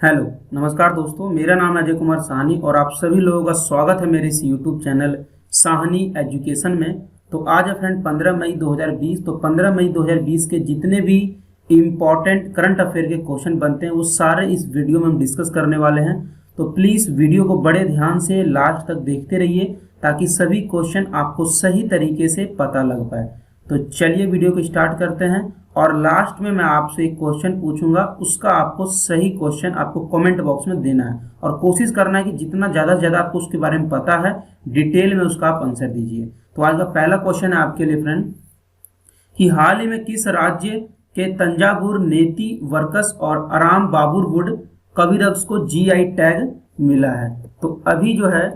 Hello नमस्कार दोस्तों, मेरा नाम है अजय कुमार साहनी और आप सभी लोगों का स्वागत है मेरे इस यूट्यूब चैनल साहनी एजुकेशन में। तो आज है फ्रेंड 15 मई 2020। तो 15 मई 2020 के जितने भी इम्पॉर्टेंट करंट अफेयर के क्वेश्चन बनते हैं वो सारे इस वीडियो में हम डिस्कस करने वाले हैं। तो प्लीज़ वीडियो को बड़े ध्यान से लास्ट तक देखते रहिए ताकि सभी क्वेश्चन आपको सही तरीके से पता लग पाए। तो चलिए वीडियो को स्टार्ट करते हैं और लास्ट में मैं आपसे एक क्वेश्चन पूछूंगा, उसका आपको सही क्वेश्चन आपको कमेंट बॉक्स में देना है और कोशिश करना है कि जितना ज़्यादा से ज़्यादा आपको उसके बारे में पता है डिटेल में उसका आप आंसर दीजिए। तो आज का पहला क्वेश्चन है आपके लिए फ्रेंड कि हाल ही में किस राज्य के तंजावुर नेती वर्कस और आराम बाबुर वुड कविरक्स को जीआई टैग मिला है। तो अभी जो है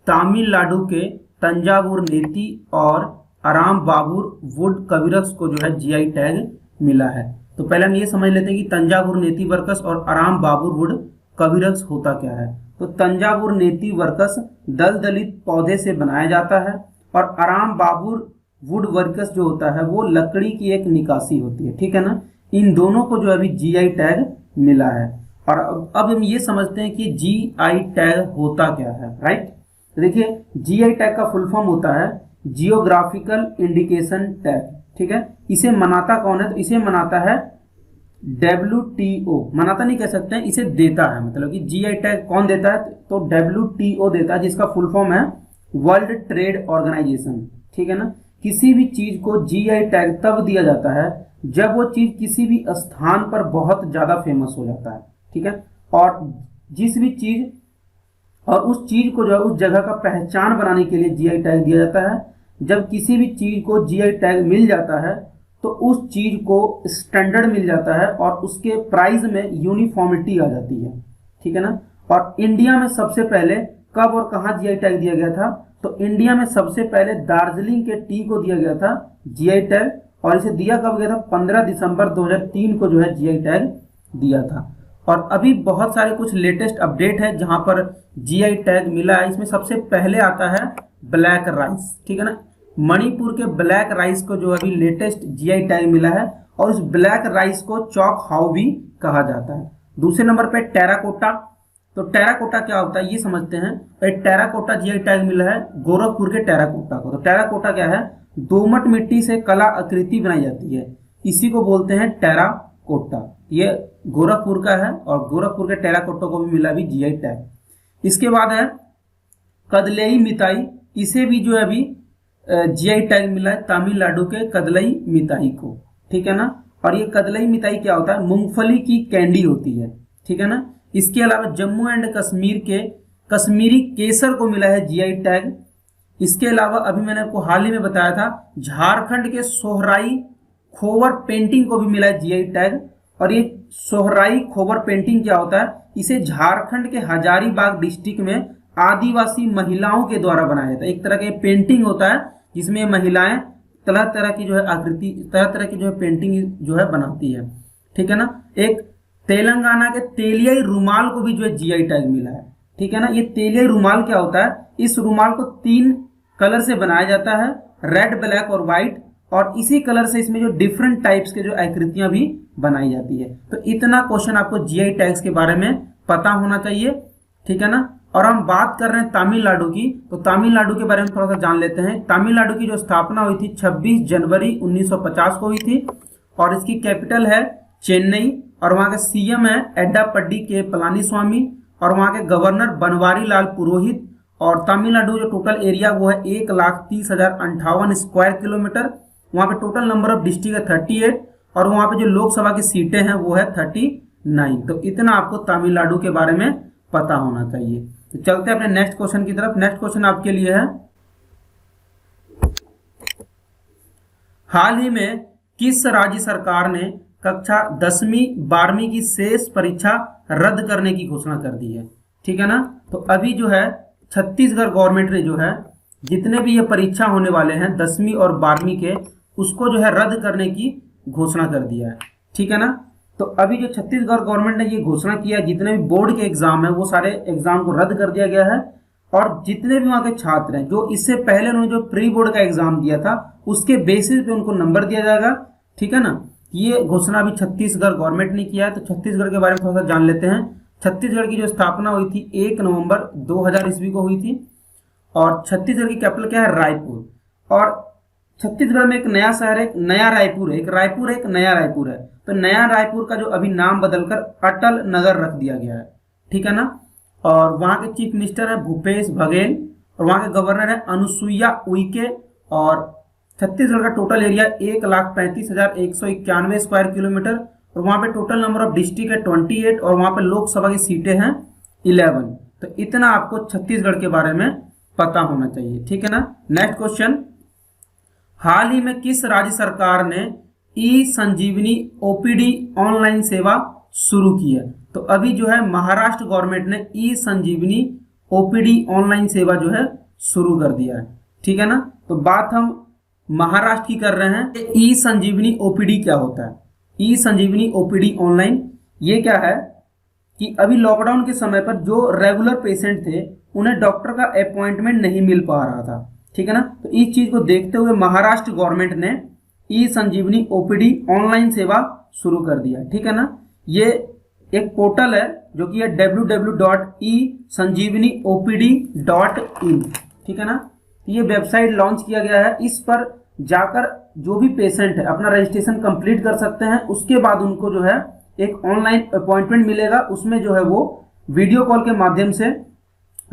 तमिलनाडु के तंजावुर नेती और आराम बाबुर वुड कविरक्स को जो है जीआई टैग मिला है। तो पहले हम ये समझ लेते हैं कि तंजावुर नेती वर्कस और आराम बाबुर वुड कविरक्स होता क्या है। तो तंजावुर नेती वर्कस दलदलित पौधे से बनाया जाता है और आराम बाबुर वुड वर्कस जो होता है वो लकड़ी की एक निकासी होती है, ठीक है ना। इन दोनों को जो अभी जीआई टैग मिला है। और अब हम ये समझते हैं कि जीआई टैग होता क्या है, राइट। तो देखिए जीआई टैग का फुल फॉर्म होता है जियोग्राफिकल इंडिकेशन टैग, ठीक है। इसे मनाता कौन है? तो इसे मनाता है WTO। मनाता नहीं कह सकते हैं, इसे देता है। मतलब कि जीआई टैग कौन देता है? तो WTO देता है, जिसका फुल फॉर्म है वर्ल्ड ट्रेड ऑर्गेनाइजेशन, ठीक है ना। किसी भी चीज को जीआई टैग तब दिया जाता है जब वो चीज किसी भी स्थान पर बहुत ज्यादा फेमस हो जाता है, ठीक है। और जिस भी चीज और उस चीज को जो है उस जगह का पहचान बनाने के लिए जीआई टैग दिया जाता है। जब किसी भी चीज को जीआई टैग मिल जाता है तो उस चीज को स्टैंडर्ड मिल जाता है और उसके प्राइस में यूनिफॉर्मिटी आ जाती है, ठीक है ना। और इंडिया में सबसे पहले कब और कहाँ जीआई टैग दिया गया था? तो इंडिया में सबसे पहले दार्जिलिंग के टी को दिया गया था जीआई टैग। और इसे दिया कब गया था? 15 दिसंबर 2003 को जो है जीआई टैग दिया था। और अभी बहुत सारे कुछ लेटेस्ट अपडेट है जहां पर जीआई टैग मिला है। इसमें सबसे पहले आता है ब्लैक राइस, ठीक है ना। मणिपुर के ब्लैक राइस को जो अभी लेटेस्ट जीआई टैग मिला है और उस ब्लैक राइस को चौक हाउ भी कहा जाता है। दूसरे नंबर पे टेराकोटा। तो टेराकोटा क्या होता है ये समझते हैं। टेराकोटा जीआई टैग मिला है गोरखपुर के टेराकोटा को। तो टेराकोटा क्या है? दोमट मिट्टी से कला आकृति बनाई जाती है, इसी को बोलते हैं टेराकोटा। ये गोरखपुर का है और गोरखपुर के टेराकोटा को भी मिला भी जीआई टैग। इसके बाद है कदलेई मिताई। इसे भी जो है अभी जीआई टैग मिला है तमिलनाडु के कदलई मिताई को, ठीक है ना। और ये कदलई मिताई क्या होता है? मूंगफली की कैंडी होती है, ठीक है ना। इसके अलावा जम्मू एंड कश्मीर के कश्मीरी केसर को मिला है जीआई टैग। इसके अलावा अभी मैंने आपको हाल ही में बताया था झारखंड के सोहराई खोवर पेंटिंग को भी मिला है जीआई टैग। और ये सोहराई खोवर पेंटिंग क्या होता है? इसे झारखंड के हजारीबाग डिस्ट्रिक्ट में आदिवासी महिलाओं के द्वारा बनाया जाता है। एक तरह का पेंटिंग होता है जिसमें महिलाएं तरह तरह की जो है आकृति, तरह तरह की जो है पेंटिंग जो है बनाती है, ठीक है ना। एक तेलंगाना के तेलियाई रुमाल को भी जो है जीआई टैग मिला है, ठीक है ना। ये तेलियाई रुमाल क्या होता है? इस रुमाल को 3 कलर से बनाया जाता है, रेड, ब्लैक और व्हाइट। और इसी कलर से इसमें जो डिफरेंट टाइप्स के जो आकृतियां भी बनाई जाती है। तो इतना क्वेश्चन आपको जीआई टैग्स के बारे में पता होना चाहिए, ठीक है ना। और हम बात कर रहे हैं तमिलनाडु की, तो तमिलनाडु के बारे में थोड़ा सा जान लेते हैं। तमिलनाडु की जो स्थापना हुई थी 26 जनवरी 1950 को हुई थी और इसकी कैपिटल है चेन्नई। और वहाँ के सीएम है एड्डापड्डी के पलानीस्वामी और वहाँ के गवर्नर बनवारी लाल पुरोहित। और तमिलनाडु जो टोटल एरिया वो है 1,30,058 स्क्वायर किलोमीटर। वहाँ पे टोटल नंबर ऑफ डिस्ट्रिक्ट है 38 और वहाँ पे जो लोकसभा की सीटें हैं वो है 39। तो इतना आपको तमिलनाडु के बारे में पता होना चाहिए। तो चलते हैं अपने नेक्स्ट क्वेश्चन की तरफ। नेक्स्ट क्वेश्चन आपके लिए है हाल ही में किस राज्य सरकार ने कक्षा 10वीं 12वीं की शेष परीक्षा रद्द करने की घोषणा कर दी है, ठीक है ना। तो अभी जो है छत्तीसगढ़ गवर्नमेंट ने जो है जितने भी ये परीक्षा होने वाले हैं 10वीं और 12वीं के, उसको जो है रद्द करने की घोषणा कर दिया है, ठीक है ना। तो अभी जो छत्तीसगढ़ गवर्नमेंट ने ये घोषणा किया जितने भी बोर्ड के एग्जाम है वो सारे एग्जाम को रद्द कर दिया गया है। और जितने भी वहाँ के छात्र हैं जो इससे पहले उन्होंने जो प्री बोर्ड का एग्जाम दिया था उसके बेसिस पे उनको नंबर दिया जाएगा, ठीक है ना। ये घोषणा अभी छत्तीसगढ़ गवर्नमेंट ने किया है। तो छत्तीसगढ़ के बारे में थोड़ा सा जान लेते हैं। छत्तीसगढ़ की जो स्थापना हुई थी 1 नवंबर 2000 ईस्वी को हुई थी। और छत्तीसगढ़ की कैपिटल क्या है? रायपुर। और छत्तीसगढ़ में एक नया शहर है, एक नया रायपुर है, एक रायपुर है, एक नया रायपुर है। तो नया रायपुर का जो अभी नाम बदलकर अटल नगर रख दिया गया है, ठीक है ना। और वहाँ के चीफ मिनिस्टर है भूपेश बघेल, और वहाँ के गवर्नर है अनुसुईया उइके। और छत्तीसगढ़ का टोटल एरिया 1,35,191 स्क्वायर किलोमीटर, और वहाँ पे टोटल नंबर ऑफ डिस्ट्रिक्ट है 28, और वहाँ पे लोकसभा की सीटें हैं 11। तो इतना आपको छत्तीसगढ़ के बारे में पता होना चाहिए, ठीक है ना। नेक्स्ट क्वेश्चन, हाल ही में किस राज्य सरकार ने ई संजीवनी ओपीडी ऑनलाइन सेवा शुरू की है? तो अभी जो है महाराष्ट्र गवर्नमेंट ने ई संजीवनी ओपीडी ऑनलाइन सेवा जो है शुरू कर दिया है, ठीक है ना। तो बात हम महाराष्ट्र की कर रहे हैं। ई संजीवनी ओपीडी क्या होता है? ई संजीवनी ओपीडी ऑनलाइन ये क्या है कि अभी लॉकडाउन के समय पर जो रेगुलर पेशेंट थे उन्हें डॉक्टर का अपॉइंटमेंट नहीं मिल पा रहा था, ठीक है ना। तो इस चीज को देखते हुए महाराष्ट्र गवर्नमेंट ने ई संजीवनी ओपीडी ऑनलाइन सेवा शुरू कर दिया, ठीक है ना। ये एक पोर्टल है जो कि है www.esanjeevaniopd.in, ठीक है ना। ये वेबसाइट लॉन्च किया गया है। इस पर जाकर जो भी पेशेंट है अपना रजिस्ट्रेशन कंप्लीट कर सकते हैं। उसके बाद उनको जो है एक ऑनलाइन अपॉइंटमेंट मिलेगा, उसमें जो है वो वीडियो कॉल के माध्यम से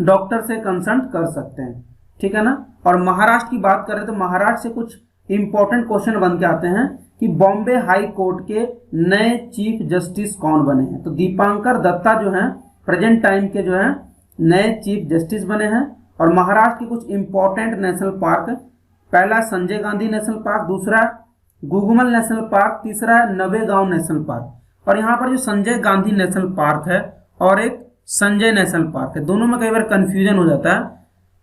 डॉक्टर से कंसल्ट कर सकते हैं, ठीक है ना। और महाराष्ट्र की बात करें तो महाराष्ट्र से कुछ इंपॉर्टेंट क्वेश्चन बन के आते हैं कि बॉम्बे हाई कोर्ट के नए चीफ जस्टिस कौन बने हैं? तो दीपांकर दत्ता जो हैं प्रेजेंट टाइम के जो हैं नए चीफ जस्टिस बने हैं। और महाराष्ट्र के कुछ इंपॉर्टेंट नेशनल पार्क, पहला संजय गांधी नेशनल पार्क, दूसरा गुगमल नेशनल पार्क, तीसरा है नवेगांव नेशनल पार्क। और यहाँ पर जो संजय गांधी नेशनल पार्क है और एक संजय नेशनल पार्क है, दोनों में कई बार कंफ्यूजन हो जाता है।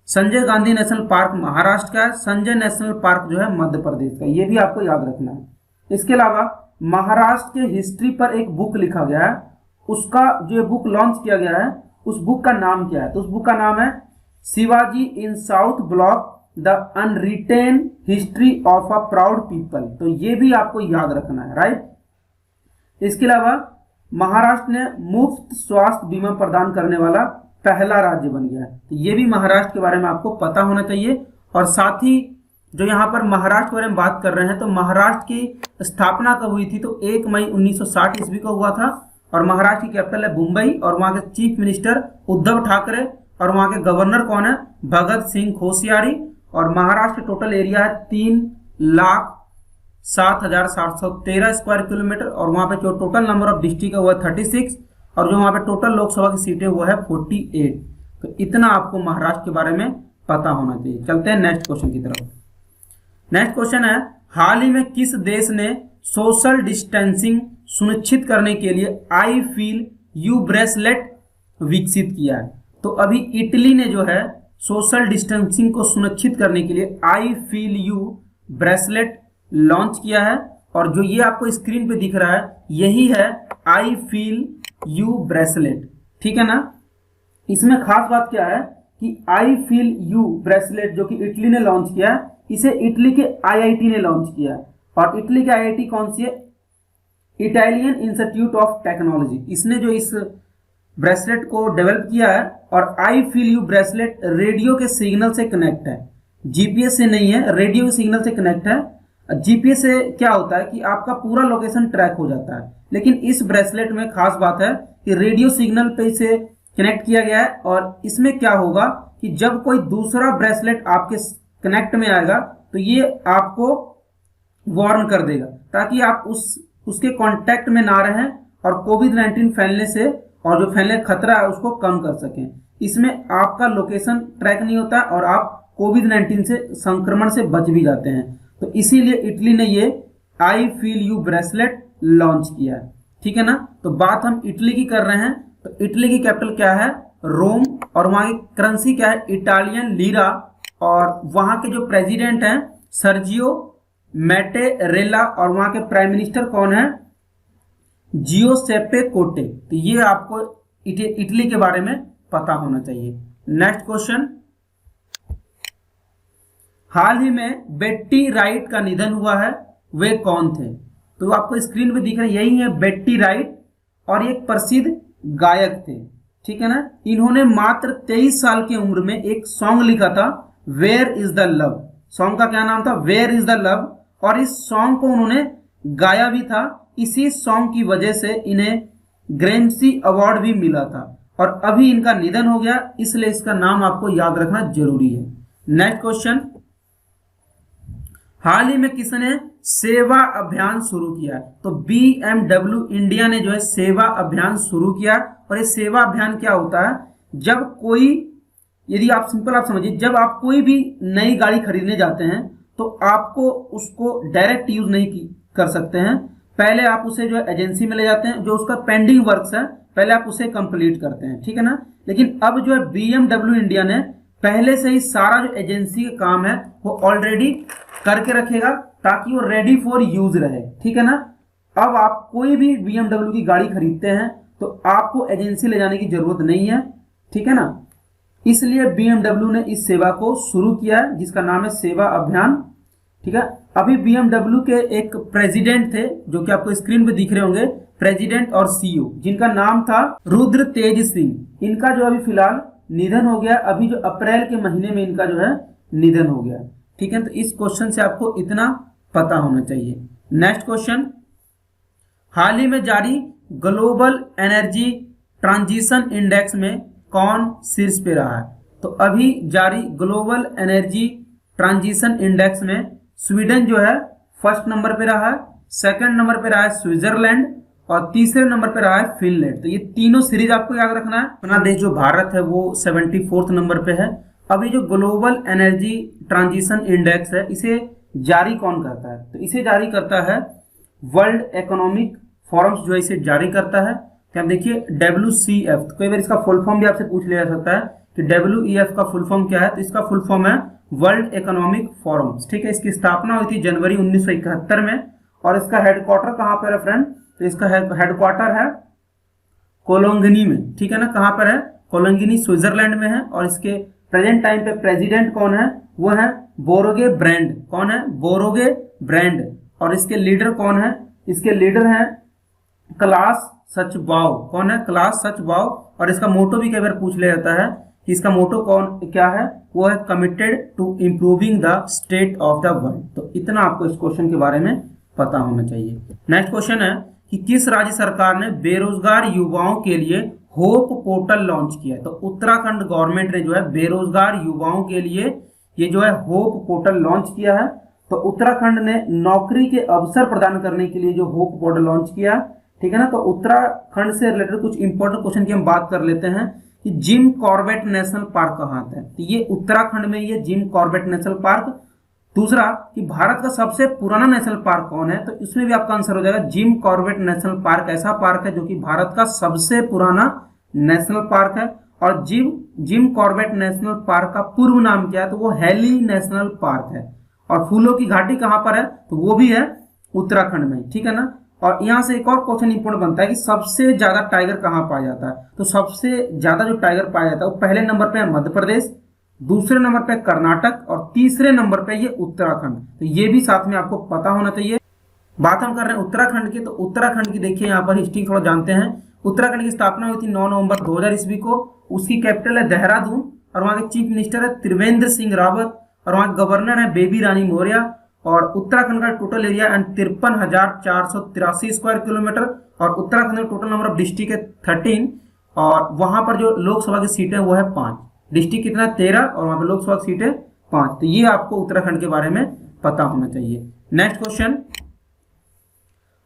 संजय गांधी नेशनल पार्क महाराष्ट्र का है, संजय नेशनल पार्क जो है मध्य प्रदेश का, ये भी आपको याद रखना है। इसके अलावा महाराष्ट्र के हिस्ट्री पर एक बुक लिखा गया है, उसका जो ये बुक लॉन्च किया गया है उस बुक का नाम क्या है? तो उस बुक का नाम है Shivaji in South Block the unwritten history of a proud people. तो ये भी आपको याद रखना है, राइट। इसके अलावा महाराष्ट्र ने मुफ्त स्वास्थ्य बीमा प्रदान करने वाला पहला राज्य बन गया है। तो ये भी महाराष्ट्र के बारे में आपको पता होना चाहिए। और साथ ही जो यहाँ पर महाराष्ट्र के बारे में बात कर रहे हैं तो महाराष्ट्र की स्थापना कब हुई थी? तो 1 मई 1960 ईस्वी को हुआ था। और महाराष्ट्र की कैपिटल है मुंबई, और वहाँ के चीफ मिनिस्टर उद्धव ठाकरे, और वहाँ के गवर्नर कौन है? भगत सिंह कोश्यारी। और महाराष्ट्र टोटल एरिया है 3,07,713 स्क्वायर किलोमीटर, और वहाँ पे जो टोटल नंबर ऑफ डिस्ट्रिक्ट है वो है 36, और जो वहाँ पे टोटल लोकसभा की सीटें वो है 48। तो इतना आपको महाराष्ट्र के बारे में पता होना चाहिए। चलते हैं नेक्स्ट क्वेश्चन की तरफ। नेक्स्ट क्वेश्चन है, हाल ही में किस देश ने सोशल डिस्टेंसिंग सुनिश्चित करने के लिए आई फील यू ब्रेसलेट विकसित किया है? तो अभी इटली ने जो है सोशल डिस्टेंसिंग को सुनिश्चित करने के लिए I feel you bracelet launch किया है। और जो ये आपको स्क्रीन पे दिख रहा है यही है आई फील यू ब्रेसलेट, ठीक है ना। इसमें खास बात क्या है कि आई फील यू ब्रेसलेट जो कि इटली ने लॉन्च किया है, इसे इटली के आईआईटी ने लॉन्च किया है। और इटली के आईआईटी कौन सी है? Italian institute of technology. इसने जो इस ब्रेसलेट को डेवलप किया है। और I feel you bracelet radio के सिग्नल से कनेक्ट है, जीपीएस से नहीं है, रेडियो के सिग्नल से कनेक्ट है। जीपीएस से क्या होता है कि आपका पूरा लोकेशन ट्रैक हो जाता है, लेकिन इस ब्रेसलेट में खास बात है कि रेडियो सिग्नल पे इसे कनेक्ट किया गया है। और इसमें क्या होगा कि जब कोई दूसरा ब्रेसलेट आपके कनेक्ट में आएगा तो ये आपको वार्न कर देगा, ताकि आप उसके कांटेक्ट में ना रहें और कोविड-19 फैलने से और जो फैलने का खतरा है उसको कम कर सकें। इसमें आपका लोकेशन ट्रैक नहीं होता और आप कोविड-19 से संक्रमण से बच भी जाते हैं। तो इसीलिए इटली ने ये I feel you bracelet launch किया है, ठीक है ना। तो बात हम इटली की कर रहे हैं। तो इटली की कैपिटल क्या है? रोम। और वहाँ की करेंसी क्या है? Italian lira. और वहाँ के जो प्रेसिडेंट हैं सर्जियो मैटेरेला, और वहाँ के प्राइम मिनिस्टर कौन है? जियोसेप्पे कोटे। तो ये आपको इटली के बारे में पता होना चाहिए। नेक्स्ट क्वेश्चन, हाल ही में बेट्टी राइट का निधन हुआ है, वे कौन थे? तो आपको स्क्रीन पे दिख रहे यही है बेट्टी राइट, और एक प्रसिद्ध गायक थे, ठीक है ना। इन्होंने मात्र 23 साल की उम्र में एक सॉन्ग लिखा था, where is the love. Song का क्या नाम था? Where is the love. और इस सॉन्ग को उन्होंने गाया भी था। इसी सॉन्ग की वजह से इन्हें ग्रैमी अवार्ड भी मिला था। और अभी इनका निधन हो गया, इसलिए इसका नाम आपको याद रखना जरूरी है। नेक्स्ट क्वेश्चन, हाल ही में किसने सेवा अभियान शुरू किया? तो BMW इंडिया ने जो है सेवा अभियान शुरू किया। और ये सेवा अभियान क्या होता है? जब कोई, यदि आप सिंपल आप समझिए, जब आप कोई भी नई गाड़ी खरीदने जाते हैं तो आपको उसको डायरेक्ट यूज नहीं कर सकते हैं। पहले आप उसे जो है एजेंसी में ले जाते हैं, जो उसका पेंडिंग वर्क्स है पहले आप उसे कंप्लीट करते हैं, ठीक है ना। लेकिन अब जो है BMW इंडिया ने पहले से ही सारा जो एजेंसी का काम है वो ऑलरेडी करके रखेगा, ताकि वो रेडी फॉर यूज रहे, ठीक है ना। अब आप कोई भी BMW की गाड़ी खरीदते हैं तो आपको एजेंसी ले जाने की जरूरत नहीं है, ठीक है ना। इसलिए BMW ने इस सेवा को शुरू किया है, जिसका नाम है सेवा अभियान, ठीक है। अभी BMW के एक प्रेसिडेंट थे, जो कि आपको स्क्रीन पे दिख रहे होंगे, प्रेसिडेंट और CEO, जिनका नाम था रुद्र तेज सिंह। इनका जो अभी फिलहाल निधन हो गया, अभी जो अप्रैल के महीने में इनका जो है निधन हो गया, ठीक है। तो इस क्वेश्चन से आपको इतना पता होना चाहिए। नेक्स्ट क्वेश्चन, हाल ही में जारी ग्लोबल एनर्जी ट्रांजिशन इंडेक्स में कौन शीर्ष पे रहा है? तो अभी जारी ग्लोबल एनर्जी ट्रांजिशन इंडेक्स में स्वीडन जो है फर्स्ट नंबर पे रहा है, सेकंड नंबर पे रहा है स्विट्जरलैंड और तीसरे नंबर पे रहा है फिनलैंड। तो ये तीनों सीरीज आपको याद रखना है। अपना देश जो भारत है वो 74th नंबर पे है। अभी जो ग्लोबल एनर्जी ट्रांजिशन इंडेक्स है, इसे जारी कौन करता है? तो इसे जारी करता है वर्ल्ड इकोनॉमिक फोरम्स, जो इसे जारी करता है। तो आप देखिए WCF, तो कई बार इसका फुल फॉर्म भी आपसे पूछ लिया जा सकता है कि WEF का फुल फॉर्म क्या है। तो इसका फुल फॉर्म है वर्ल्ड इकोनॉमिक फोरम्स, ठीक है। इसकी स्थापना हुई थी जनवरी 1971 में। और इसका हेडक्वार्टर कहाँ पर है फ्रेंड? तो इसका हेडक्वार्टर है कोलोंगनी में, ठीक है ना। कहाँ पर है? कोलोंगनी स्विट्जरलैंड में है। और इसके प्रेजेंट टाइम पे प्रेसिडेंट कौन है? वो है बोरोगे ब्रांड। कौन है? बोरोगे ब्रांड। और इसके लीडर कौन है? इसके लीडर हैं क्लास सचबाव। कौन है? क्लास सचबाव। और इसका मोटो भी कई बार पूछ लिया जाता है कि इसका मोटो क्या है? वो है committed to improving the state of the world. तो इतना आपको इस क्वेश्चन के बारे में पता होना चाहिए। नेक्स्ट क्वेश्चन है कि किस राज्य सरकार ने बेरोजगार युवाओं के लिए होप पोर्टल लॉन्च किया है? तो उत्तराखंड गवर्नमेंट ने जो है बेरोजगार युवाओं के लिए ये जो है होप पोर्टल लॉन्च किया है। तो उत्तराखंड ने नौकरी के अवसर प्रदान करने के लिए जो होप पोर्टल लॉन्च किया, ठीक है ना। तो उत्तराखंड से रिलेटेड कुछ इंपॉर्टेंट क्वेश्चन की हम बात कर लेते हैं कि जिम कॉर्बेट नेशनल पार्क कहाँ है? तो ये उत्तराखंड में ये जिम कॉर्बेट नेशनल पार्क। दूसरा कि भारत का सबसे पुराना नेशनल पार्क कौन है? तो इसमें भी आपका आंसर हो जाएगा जिम कॉर्बेट नेशनल पार्क ऐसा पार्क है जो कि भारत का सबसे पुराना नेशनल पार्क है। और जिम कॉर्बेट नेशनल पार्क का पूर्व नाम क्या है? तो वो हैली नेशनल पार्क है। और फूलों की घाटी कहाँ पर है? तो वो भी है उत्तराखंड में, ठीक है ना। और यहाँ से एक और क्वेश्चन इंपोर्टेंट बनता है कि सबसे ज्यादा टाइगर कहाँ पाया जाता है? तो सबसे ज्यादा जो टाइगर पाया जाता है वो पहले नंबर पे है मध्य प्रदेश, दूसरे नंबर पे कर्नाटक और तीसरे नंबर पे ये उत्तराखंड। तो ये भी साथ में आपको पता होना चाहिए। बात हम कर रहे हैं उत्तराखंड की, तो उत्तराखंड की देखिए यहाँ पर हिस्ट्री थोड़ा जानते हैं। उत्तराखंड की स्थापना हुई थी 9 नवंबर 2000 ईस्वी को। उसकी कैपिटल है देहरादून और वहाँ के चीफ मिनिस्टर है त्रिवेंद्र सिंह रावत और वहाँ के गवर्नर है बेबी रानी मौर्य। और उत्तराखंड का टोटल एरिया 53,483 स्क्वायर किलोमीटर। और उत्तराखंड में टोटल नंबर ऑफ डिस्ट्रिक्ट है 13। और वहां पर जो लोकसभा की सीटें वो है 5। डिस्ट्रिक्ट कितना? 13 और वहां पर लोकसभा की सीटें 5। तो ये आपको उत्तराखंड के बारे में पता होना चाहिए। नेक्स्ट क्वेश्चन,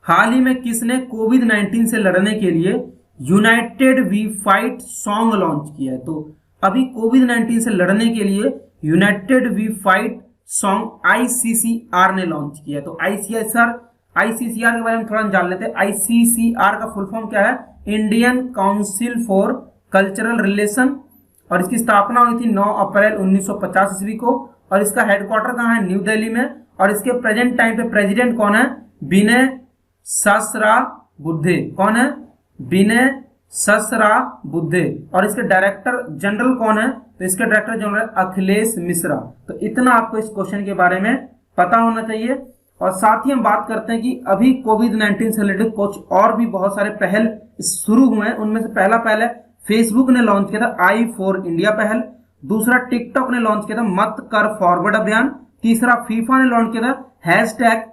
हाल ही में किसने कोविड-19 से लड़ने के लिए united we fight song launch किया है? तो अभी कोविड-19 से लड़ने के लिए united we fight song ICCR ने लॉन्च किया है। तो ICCR के बारे में थोड़ा जान लेते हैं। ICCR का फुल फॉर्म क्या है? Indian council for cultural relation. और इसकी स्थापना हुई थी 9 अप्रैल 1950 ईस्वी को। और इसका हेडक्वार्टर कहाँ है? न्यू दिल्ली में। और इसके प्रेजेंट टाइम पे प्रेसिडेंट कौन है? विनय सहस्त्रबुद्धे। कौन है? विनय सहस्त्रबुद्धे। और इसके डायरेक्टर जनरल कौन है? तो इसके डायरेक्टर जनरल अखिलेश मिश्रा। तो इतना आपको इस क्वेश्चन के बारे में पता होना चाहिए। और साथ ही हम बात करते हैं कि अभी कोविड-19 से रिलेटेड कुछ और भी बहुत सारे पहल शुरू हुए हैं। उनमें से पहला है फेसबुक ने लॉन्च किया था आई फॉर इंडिया पहल, दूसरा टिकटॉक ने लॉन्च किया था मत कर फॉरवर्ड अभियान, तीसरा फीफा ने लॉन्च किया था हैशटैग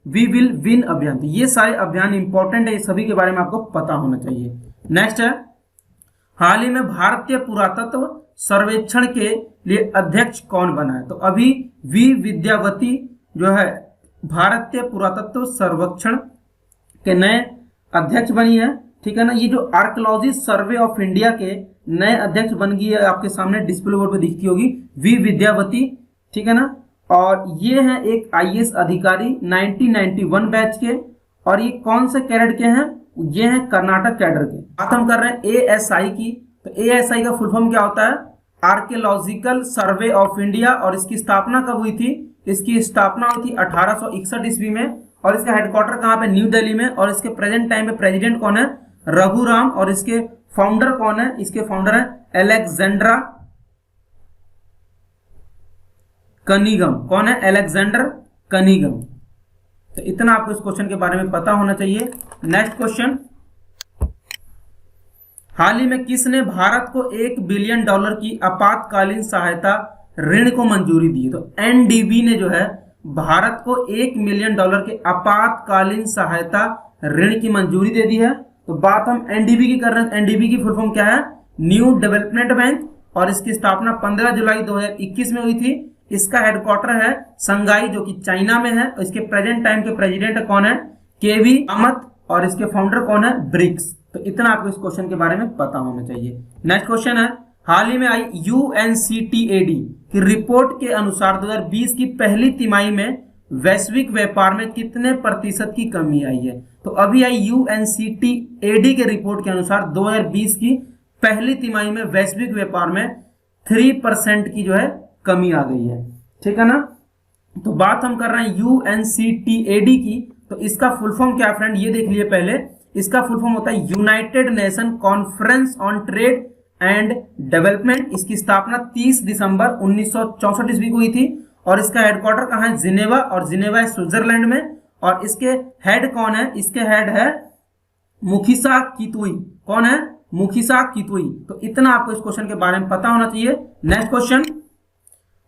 वी विल विन अभियान। तो ये सारे अभियान इंपॉर्टेंट है, ये सभी के बारे में आपको पता होना चाहिए। नेक्स्ट है हाल ही में भारतीय पुरातत्व सर्वेक्षण के लिए अध्यक्ष कौन बना है? तो अभी वी विद्यावती जो है भारतीय पुरातत्व सर्वेक्षण के नए अध्यक्ष बनी है, ठीक है ना। ये जो आर्कियोलॉजी सर्वे ऑफ इंडिया के नए अध्यक्ष बन गई है, आपके सामने डिस्प्ले बोर्ड पे दिखती होगी, वी विद्यावती, ठीक है ना। और ये हैं एक आईएएस अधिकारी 1991 बैच के, और ये कौन से कैडर के हैं? ये हैं कर्नाटक कैडर के। बात हम कर रहे हैं एएसआई की, तो एएसआई का फुल फॉर्म क्या होता है? Archaeological survey of India. और इसकी स्थापना कब हुई थी? इसकी स्थापना हुई थी 1861 ईस्वी में, और इसका हेडक्वार्टर कहाँ पे? न्यू दिल्ली में। और इसके प्रेजेंट टाइम पे प्रेसिडेंट कौन है? रघुराम। और इसके फाउंडर कौन है? इसके फाउंडर है अलेक्जेंड्रा कनिगम। कौन है? अलेक्जेंडर कनिगम। तो इतना आपको इस क्वेश्चन के बारे में पता होना चाहिए। नेक्स्ट क्वेश्चन, हाल ही में किसने भारत को $1 बिलियन की आपातकालीन सहायता ऋण को मंजूरी दी? तो एनडीबी ने जो है भारत को $1 मिलियन के आपातकालीन सहायता ऋण की मंजूरी दे दी है। तो बात हम एनडीबी की कर रहे हैं। एनडीबी की फुल फॉर्म क्या है? New development bank. और इसकी स्थापना 15 जुलाई 2021 में हुई थी। इसका हेडक्वार्टर है संगाई, जो कि चाइना में है। इसके प्रेजेंट टाइम के प्रेसिडेंट कौन है? केवी कामत। और इसके फाउंडर कौन है? ब्रिक्स। तो इतना आपको इस क्वेश्चन के बारे में पता होना चाहिए। नेक्स्ट क्वेश्चन है, हाल ही में आई यूएनसीटीएडी की रिपोर्ट के अनुसार 2020 की पहली तिमाही में वैश्विक व्यापार में कितने प्रतिशत की कमी आई है? तो अभी आई यूएनसीटीएडी के रिपोर्ट के अनुसार 2020 की पहली तिमाही में वैश्विक व्यापार में 3% की जो है कमी आ गई है, ठीक है ना। तो बात हम कर रहे हैं यूएनसीटीएडी की। तो इसका फुल फॉर्म क्या है फ्रेंड? ये देख लिए पहले। इसका फुल फॉर्म होता है United nation conference on trade and development. इसकी स्थापना 30 दिसंबर 1964 ईस्वी को हुई थी। और इसका हेडक्वार्टर कहाँ है? जिनेवा। और जिनेवा है स्विट्जरलैंड में। और इसके हेड कौन है? इसके हेड है मुखिसा कितुई। कौन है? मुखिसा कितुई। तो इतना आपको इस क्वेश्चन के बारे में पता होना चाहिए। नेक्स्ट क्वेश्चन,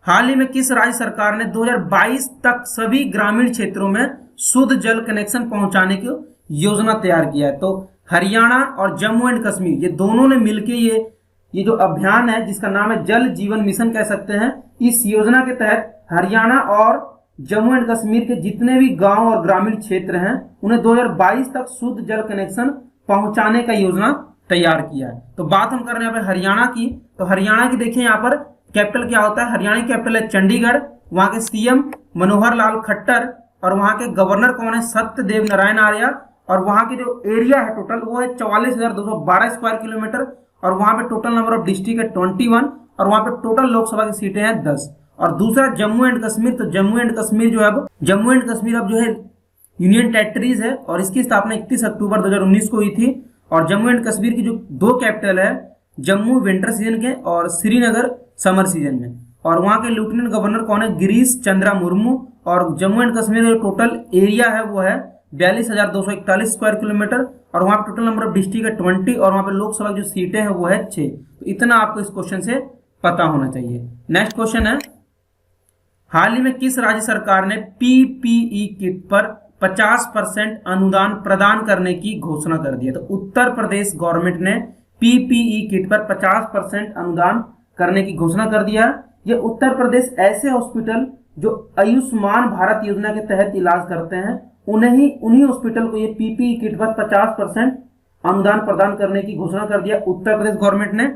हाल ही में किस राज्य सरकार ने 2022 तक सभी ग्रामीण क्षेत्रों में शुद्ध जल कनेक्शन पहुंचाने की योजना तैयार किया है? तो हरियाणा और जम्मू एंड कश्मीर, ये दोनों ने मिलकर ये जो अभियान है, जिसका नाम है जल जीवन मिशन कह सकते हैं, इस योजना के तहत हरियाणा और जम्मू एंड कश्मीर के जितने भी गांव और ग्रामीण क्षेत्र हैं, उन्हें 2022 तक शुद्ध जल कनेक्शन पहुंचाने का योजना तैयार किया है। तो बात हम कर रहे हैं यहाँ पे हरियाणा की। तो हरियाणा की देखिए, यहाँ पर कैपिटल क्या होता है? हरियाणा की कैपिटल है चंडीगढ़। वहां के सीएम मनोहर लाल खट्टर, और वहां के गवर्नर कौन है? सत्यदेव नारायण आर्य। और वहां की जो एरिया है टोटल, वो है 44,212 स्क्वायर किलोमीटर। और वहां पे टोटल नंबर ऑफ डिस्ट्रिक्ट है 21। और वहां पे टोटल लोकसभा की सीटें हैं 10। और दूसरा जम्मू एंड कश्मीर। तो जम्मू एंड कश्मीर जो है अब जो है यूनियन टेरिटरीज है, और इसकी स्थापना 31 अक्टूबर 2019 को हुई थी। और जम्मू एंड कश्मीर की जो दो कैपिटल है, जम्मू विंटर सीजन के और श्रीनगर समर सीजन में। और वहां के लेफ्टिनेंट गवर्नर कौन है? गिरीश चंद्रा मुर्मू। और जम्मू एंड कश्मीर का टोटल एरिया है वो है 42,241 स्क्वायर किलोमीटर। और वहां पे टोटल नंबर ऑफ डिस्ट्रिक्ट है 20। और वहां पे लोकसभा की जो सीटें हैं वो है 6। तो इतना आपको इस क्वेश्चन से पता होना चाहिए। नेक्स्ट क्वेश्चन है, हाल ही में किस राज्य सरकार ने पीपीई किट पर 50% अनुदान प्रदान करने की घोषणा कर दी है? तो उत्तर प्रदेश गवर्नमेंट ने पीपीई किट पर 50% अनुदान करने की घोषणा कर दिया। ये उत्तर प्रदेश ऐसे हॉस्पिटल जो आयुष्मान भारत योजना के तहत इलाज करते हैं, उन्हीं हॉस्पिटल को ये पीपीई किट पर 50% अनुदान प्रदान करने की घोषणा कर दिया उत्तर प्रदेश गवर्नमेंट ने।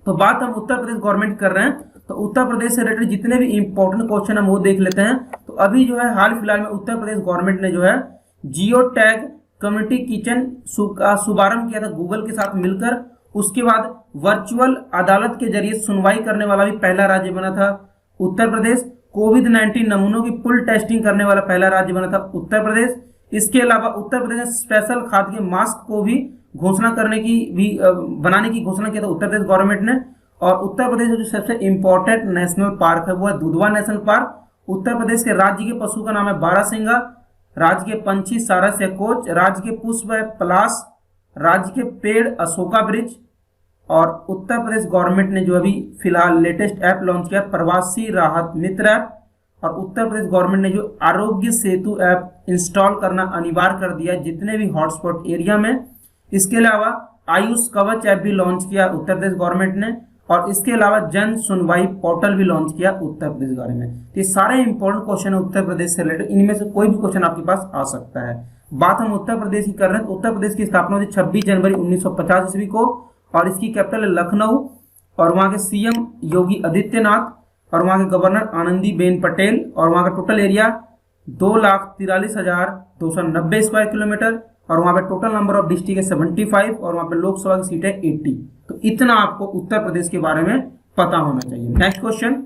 तो बात हम उत्तर प्रदेश गवर्नमेंट कर रहे हैं। तो उत्तर प्रदेश से रिलेटेड जितने भी इंपॉर्टेंट क्वेश्चन हम वो देख लेते हैं। तो अभी जो है हाल फिलहाल में उत्तर प्रदेश गवर्नमेंट ने जो है जियो टैग कम्युनिटी किचन का शुभारंभ किया था गूगल के साथ मिलकर। उसके बाद वर्चुअल अदालत के जरिए सुनवाई करने वाला भी पहला राज्य बना था उत्तर प्रदेश। कोविड-19 नमूनों की पुल टेस्टिंग करने वाला पहला राज्य बना था उत्तर प्रदेश। इसके अलावा उत्तर प्रदेश ने स्पेशल खाद के मास्क को भी बनाने की घोषणा किया था उत्तर प्रदेश गवर्नमेंट ने। और उत्तर प्रदेश का जो सबसे इंपॉर्टेंट नेशनल पार्क है वो है दुधवा नेशनल पार्क। उत्तर प्रदेश के राज्य के पशु का नाम है बारहसिंगा, राज्य के पंछी सारस या कोच, राज्य के पुष्प है पलाश, राज्य के पेड़ अशोका वृक्ष। और उत्तर प्रदेश गवर्नमेंट ने जो अभी फिलहाल लेटेस्ट ऐप लॉन्च किया प्रवासी राहत मित्र ऐप, और उत्तर प्रदेश गवर्नमेंट ने जो आरोग्य सेतु ऐप इंस्टॉल करना अनिवार्य कर दिया जितने भी हॉटस्पॉट एरिया में। इसके अलावा आयुष कवच ऐप भी लॉन्च किया उत्तर प्रदेश गवर्नमेंट ने, और इसके अलावा जन सुनवाई पोर्टल भी लॉन्च किया उत्तर प्रदेश गवर्नमेंट ने। ये सारे इंपॉर्टेंट क्वेश्चन है उत्तर प्रदेश से रिलेटेड, इनमें से कोई भी क्वेश्चन आपके पास आ सकता है। बात हम उत्तर प्रदेश की कर रहे हैं तो उत्तर प्रदेश की स्थापना हुई 26 जनवरी 1950 ईस्वी को, और इसकी कैपिटल है लखनऊ, और वहाँ के सीएम योगी आदित्यनाथ, और वहाँ के गवर्नर आनंदीबेन पटेल, और वहाँ का टोटल एरिया 2,43,290 स्क्वायर किलोमीटर, और वहाँ पे टोटल नंबर ऑफ डिस्ट्रिक्ट है 75, और वहाँ पे लोकसभा की सीट है 80। तो इतना आपको उत्तर प्रदेश के बारे में पता होना चाहिए। नेक्स्ट क्वेश्चन,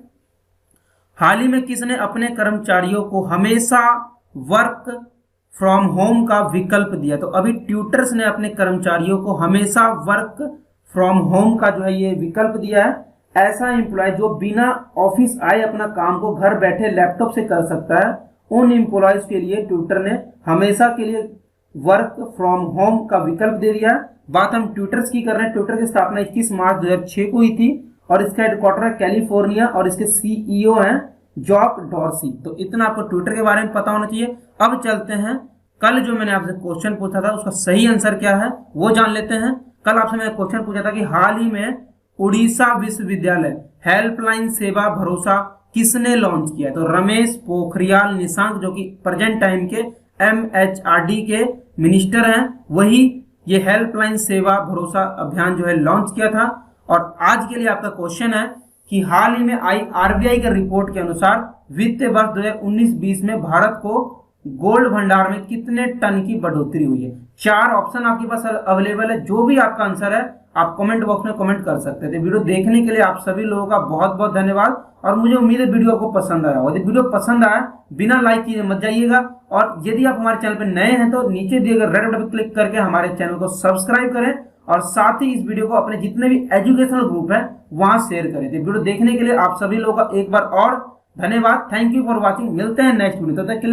हाल ही में किसने अपने कर्मचारियों को हमेशा वर्क फ्रॉम होम का विकल्प दिया? तो अभी ट्यूटर्स ने अपने कर्मचारियों को हमेशा वर्क फ्रॉम होम का जो है ये विकल्प दिया है। ऐसा एम्प्लॉय जो बिना ऑफिस आए अपना काम को घर बैठे लैपटॉप से कर सकता है, उन एम्प्लॉयज के लिए ट्विटर ने हमेशा के लिए वर्क फ्रॉम होम का विकल्प दे दिया। बात हम ट्विटर्स की कर रहे हैं। ट्विटर की स्थापना 21 मार्च 2006 को हुई थी, और इसका हेडक्वार्टर है कैलिफोर्निया, और इसके सीईओ हैं जॉक डॉर्सी। तो इतना आपको ट्विटर के बारे में पता होना चाहिए। अब चलते हैं, कल जो मैंने आपसे क्वेश्चन पूछा था उसका सही आंसर क्या है वो जान लेते हैं। कल आपसे मैंने क्वेश्चन पूछा था कि हाल ही में उड़ीसा विश्वविद्यालय हेल्पलाइन सेवा भरोसा किसने लॉन्च किया? तो रमेश पोखरियाल निशंक, जो कि प्रेजेंट टाइम के MHRD के मिनिस्टर हैं, वही ये हेल्पलाइन सेवा भरोसा अभियान जो है लॉन्च किया था। और आज के लिए आपका क्वेश्चन है कि हाल ही में आई RBI के रिपोर्ट के अनुसार वित्तीय वर्ष 2019-20 में भारत को गोल्ड भंडार में कितने टन की बढ़ोतरी हुई है? 4 ऑप्शन आपके पास अवेलेबल है। जो भी आपका आंसर है आप कमेंट बॉक्स में कमेंट कर सकते थे। वीडियो देखने के लिए आप सभी लोगों का बहुत बहुत धन्यवाद, और मुझे उम्मीद है वीडियो आपको पसंद आया होगा। यदि वीडियो पसंद आया बिना लाइक किए मत जाइएगा, और यदि आप हमारे चैनल पर नए हैं तो नीचे दिए गए रेड बटन पर क्लिक करके हमारे चैनल को सब्सक्राइब करें, और साथ ही इस वीडियो को अपने जितने भी एजुकेशनल ग्रुप है वहां शेयर करें। तो वीडियो देखने के लिए आप सभी लोगों का एक बार और धन्यवाद। Thank you for watching. मिलते हैं नेक्स्ट वीडियो, तब तक के लिए